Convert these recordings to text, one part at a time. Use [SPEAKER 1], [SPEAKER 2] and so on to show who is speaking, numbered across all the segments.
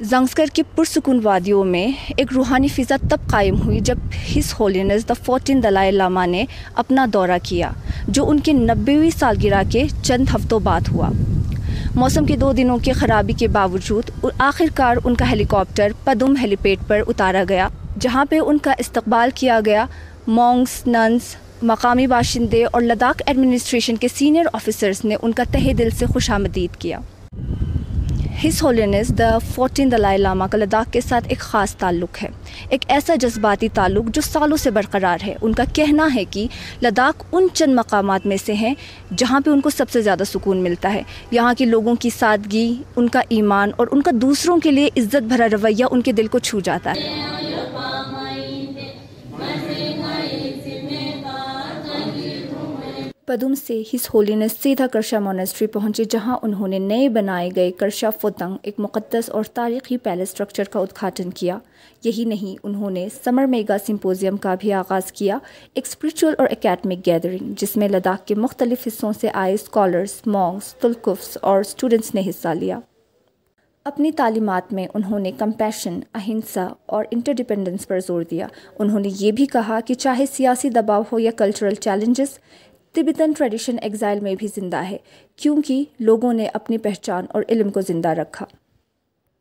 [SPEAKER 1] ज़ंस्कर की पुरसुकून वादियों में एक रूहानी फ़िज़ा तब कायम हुई जब his holiness the 14 Dalai Lama ने अपना दौरा किया, जो उनकी 90वीं सालगिरह के चंद हफ्तों बाद हुआ। मौसम के 2 दिनों की खराबी के बावजूद आखिरकार उनका हेलीकॉप्टर पदुम हेलीपैड पर उतारा गया, जहां पे उनका इस्तकबाल किया गया। मॉन्क्स, नन्स, मकामी बाशिंदे और लद्दाख एडमिनिस्ट्रेशन के सीनियर ऑफिसर्स ने उनका तहे दिल से खुशामदीद किया। His holiness the 14 Dalai Lama का लद्दाख के साथ एक ख़ास ताल्लुक़ है, एक ऐसा जज्बाती ताल्लुक़ जो सालों से बरकरार है। उनका कहना है कि लद्दाख उन चंद मकामात में से हैं जहाँ पे उनको सबसे ज़्यादा सुकून मिलता है। यहाँ के लोगों की सादगी, उनका ईमान और उनका दूसरों के लिए इज़्ज़त भरा रवैया उनके दिल को छू जाता है। पदुम से हिज होलीनेस सीधा करशा मोनेस्ट्री पहुंचे, जहां उन्होंने नए बनाए गए करशा फोतंग, एक मुक़द्दस और तारीख़ी पैलेस स्ट्रक्चर का उद्घाटन किया। यही नहीं, उन्होंने समर मेगा सिंपोजियम का भी आगाज़ किया, एक स्पिरिचुअल और एकेडमिक गैदरिंग जिसमें लद्दाख के मुख्तलिफ हिस्सों से आए स्कॉलर्स, मॉन्क्स, तुल्कुफ्स और स्टूडेंट्स ने हिस्सा लिया। अपनी तालीमात में उन्होंने कंपैशन, अहिंसा और इंटरडिपेंडेंस पर जोर दिया। उन्होंने ये भी कहा कि चाहे सियासी दबाव हो या cultural challenges, Tibetan tradition exile में भी ज़िंदा है, क्योंकि लोगों ने अपनी पहचान और इल्म को ज़िंदा रखा।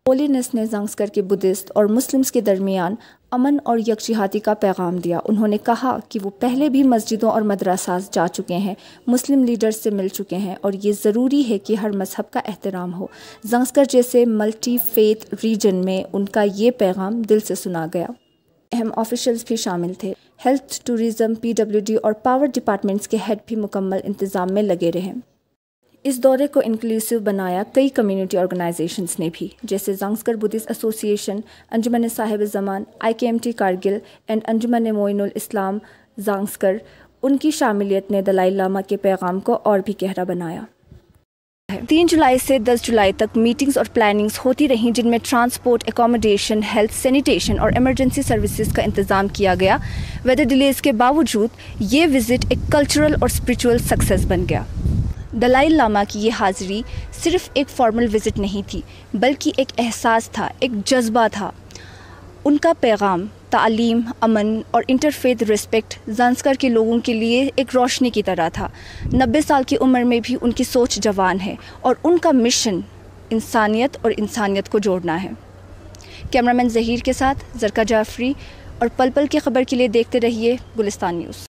[SPEAKER 1] होलीनेस ने ज़ंस्कर के बुद्धिस्ट और मुस्लिम्स के दरमियान अमन और यकजिहाती का पैगाम दिया। उन्होंने कहा कि वो पहले भी मस्जिदों और मदरसास जा चुके हैं, मुस्लिम लीडर्स से मिल चुके हैं और ये ज़रूरी है कि हर मज़हब का एहतराम हो। ज़ंस्कर जैसे मल्टी फेथ रीजन में उनका ये पैगाम दिल से सुना गया। अहम ऑफिशियल्स भी शामिल थे। हेल्थ, टूरिज़म, PWD और पावर डिपार्टमेंट्स के हेड भी मुकम्मल इंतज़ाम में लगे रहे। इस दौरे को इंक्लूसिव बनाया कई कम्युनिटी ऑर्गेनाइजेशंस ने भी, जैसे Zanskar Buddhist association, Anjuman Sahib Zaman, IKMT Kargil and Anjuman Moinul Islam Zanskar. उनकी शामिलियत ने दलाई लामा के पैगाम को और भी गहरा बनाया। 3 जुलाई से 10 जुलाई तक मीटिंग्स और प्लानिंग्स होती रहीं, जिनमें ट्रांसपोर्ट, एकोमोडेशन, हेल्थ, सैनिटेशन और इमरजेंसी सर्विसेज का इंतज़ाम किया गया। वेदर डिलेज के बावजूद ये विज़िट एक कल्चरल और स्पिरिचुअल सक्सेस बन गया। दलाई लामा की ये हाज़िरी सिर्फ एक फॉर्मल विज़िट नहीं थी, बल्कि एक एहसास था, एक जज्बा था। उनका पैगाम तालीम, अमन और इंटरफेथ रिस्पेक्ट ज़ंस्कर के लोगों के लिए एक रोशनी की तरह था। 90 साल की उम्र में भी उनकी सोच जवान है और उनका मिशन इंसानियत और इंसानियत को जोड़ना है। कैमरामैन ज़हीर के साथ ज़रका जाफरी, और पल पल की खबर के लिए देखते रहिए गुलिस्तान न्यूज़।